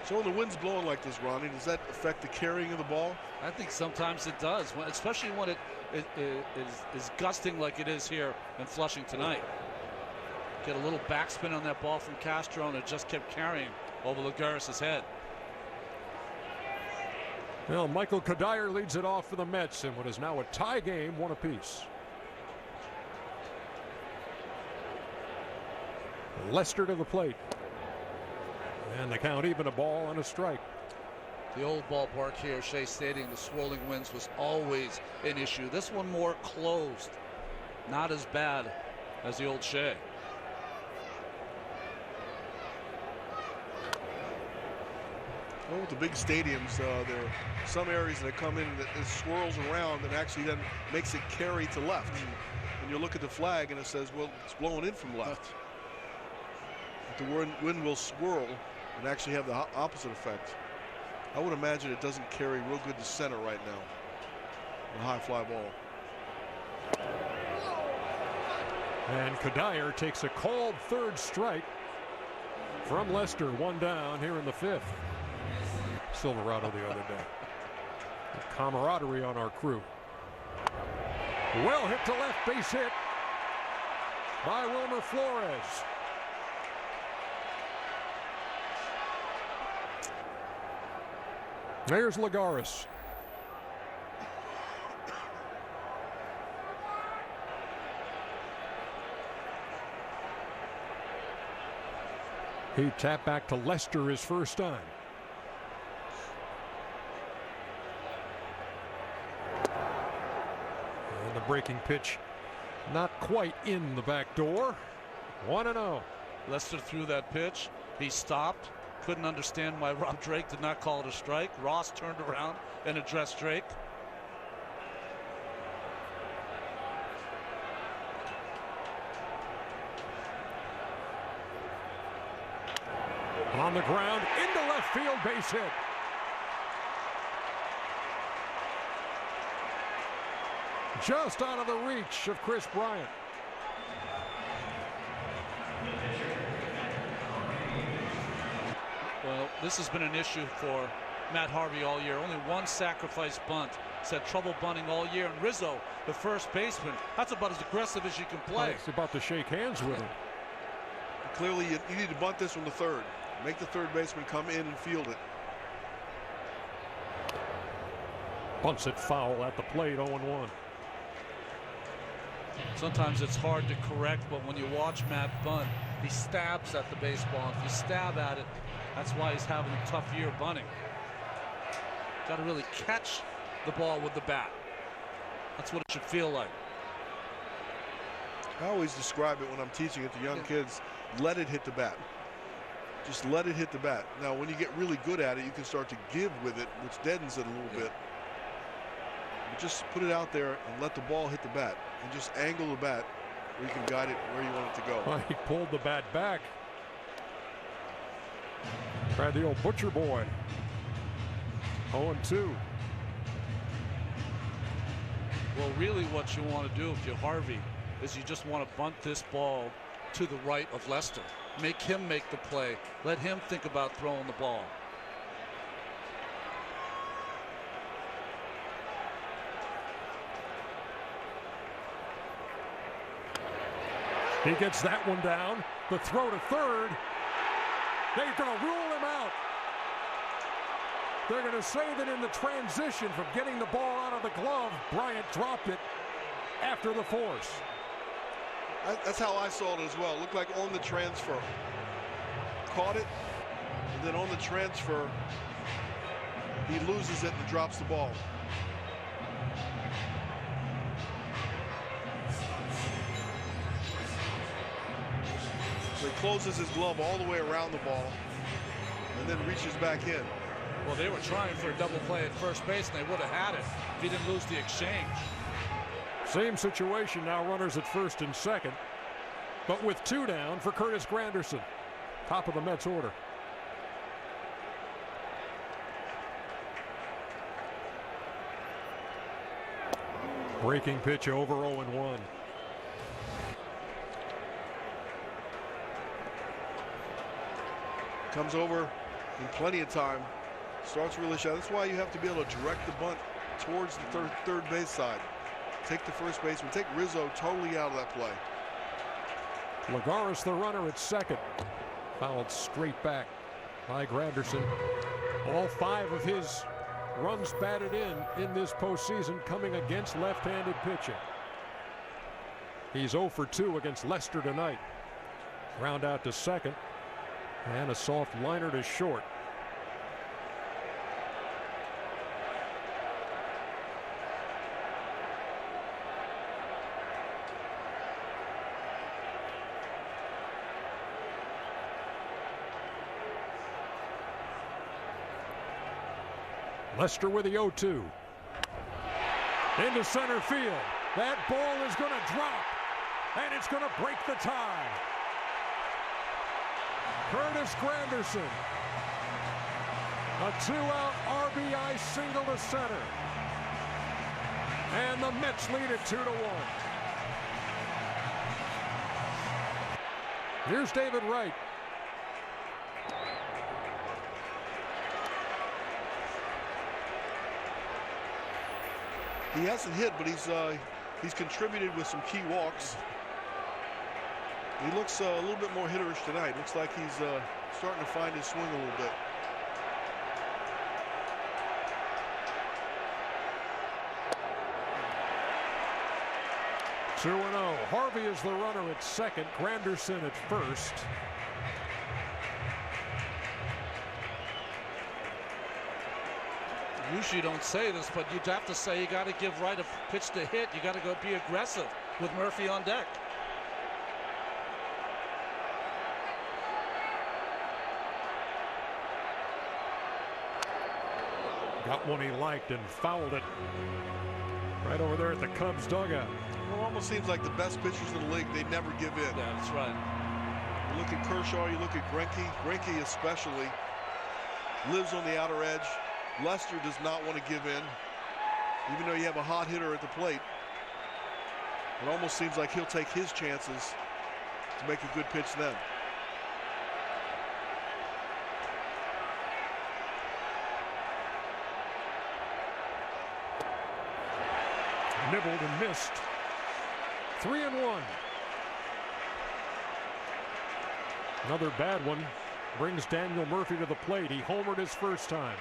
So when the wind's blowing like this, Ronnie, does that affect the carrying of the ball? I think sometimes it does, especially when it is gusting like it is here in Flushing tonight. Get a little backspin on that ball from Castro, and it just kept carrying over Lagares' head. Well, Michael Kadire leads it off for the Mets in what is now a tie game, one apiece. Lester to the plate. And the count even, a ball and a strike. The old ballpark here, Shea Stadium, the swirling winds was always an issue. This one more closed. Not as bad as the old Shea. Well, with the big stadiums, there are some areas that come in that it swirls around and actually then makes it carry to left. And you look at the flag and it says, well, it's blowing in from left. But the wind will swirl and actually have the opposite effect. I would imagine it doesn't carry real good to center right now. The high fly ball. And Kadire takes a called third strike from Lester. One down here in the fifth. Silverado the other day. The camaraderie on our crew. Well hit to left, base hit by Wilmer Flores. There's Lagares. He tapped back to Lester his first time. And the breaking pitch not quite in the back door. 1-0. Lester threw that pitch. He stopped. Couldn't understand why Rob Drake did not call it a strike. Ross turned around and addressed Drake. On the ground, into left field, base hit. Just out of the reach of Chris Bryant. Well, this has been an issue for Matt Harvey all year. Only one sacrifice bunt. He's had trouble bunting all year. And Rizzo, the first baseman, that's about as aggressive as you can play. He's about to shake hands with him. Clearly, you need to bunt this from the third. Make the third baseman come in and field it. Bunts it foul at the plate, 0-1. Sometimes it's hard to correct, but when you watch Matt bunt, he stabs at the baseball. If you stab at it, that's why he's having a tough year bunting. Got to really catch the ball with the bat. That's what it should feel like. I always describe it when I'm teaching it to young kids. Let it hit the bat. Just let it hit the bat. Now, when you get really good at it, you can start to give with it, which deadens it a little bit. But just put it out there and let the ball hit the bat. And just angle the bat where you can guide it where you want it to go. Well, he pulled the bat back. Tried the old butcher boy. 0-2. Well, really what you want to do if you're Harvey is you just want to bunt this ball to the right of Lester. Make him make the play. Let him think about throwing the ball. He gets that one down. The throw to third. They're going to rule him out. They're going to say that in the transition from getting the ball out of the glove, Bryant dropped it after the force. That's how I saw it as well. It looked like on the transfer. Caught it, and then on the transfer, he loses it and drops the ball. So he closes his glove all the way around the ball and then reaches back in. Well, they were trying for a double play at first base, and they would have had it if he didn't lose the exchange. Same situation now, runners at first and second, but with two down for Curtis Granderson, top of the Mets order. Breaking pitch over 0-1. Comes over in plenty of time. Starts really shy. That's why you have to be able to direct the bunt towards the third base side. Take the first baseman. Take Rizzo totally out of that play. Lagares the runner at second. Fouled straight back by Granderson. All 5 of his runs batted in this postseason coming against left-handed pitching. He's 0 for 2 against Lester tonight. Ground out to second. And a soft liner to short. Lester with the 0-2. Into center field. That ball is going to drop. And it's going to break the tie. Curtis Granderson. A 2-out RBI single to center. And the Mets lead it 2-1. Here's David Wright. He hasn't hit, but he's contributed with some key walks. He looks a little bit more hitterish tonight. Looks like he's starting to find his swing a little bit. Two 2-0. Harvey is the runner at second. Granderson at first. Usually you don't say this, but you'd have to say you got to give Wright a pitch to hit. You got to go be aggressive with Murphy on deck. Got one he liked and fouled it right over there at the Cubs dugout. Well, it almost seems like the best pitchers in the league, they never give in. Yeah, that's right. You look at Kershaw, you look at Greinke. Greinke especially lives on the outer edge. Lester does not want to give in, even though you have a hot hitter at the plate. It almost seems like he'll take his chances to make a good pitch then. Nibbled and missed. 3-1. Another bad one brings Daniel Murphy to the plate. He homered his first time.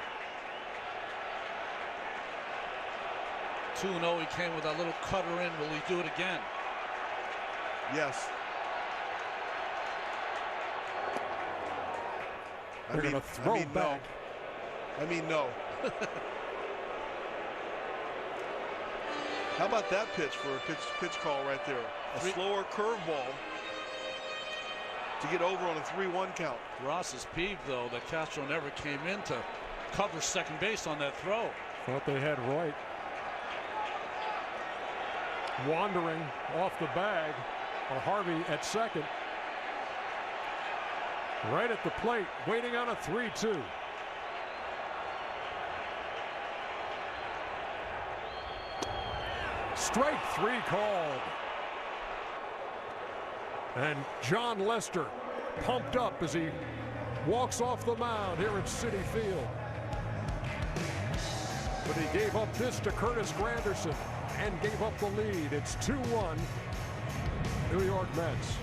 2-0, he came with that little cutter in. Will he do it again? Yes. They're going to throw back. No. I mean, no. How about that pitch for a pitch call right there? A slower curveball to get over on a 3-1 count. Ross is peeved, though, that Castro never came in to cover second base on that throw. Thought they had Wright wandering off the bag. Or Harvey at second. Right at the plate, waiting on a 3-2. Strike 3 called. And John Lester pumped up as he walks off the mound here at Citi Field. But he gave up this to Curtis Granderson and gave up the lead. It's 2-1 New York Mets.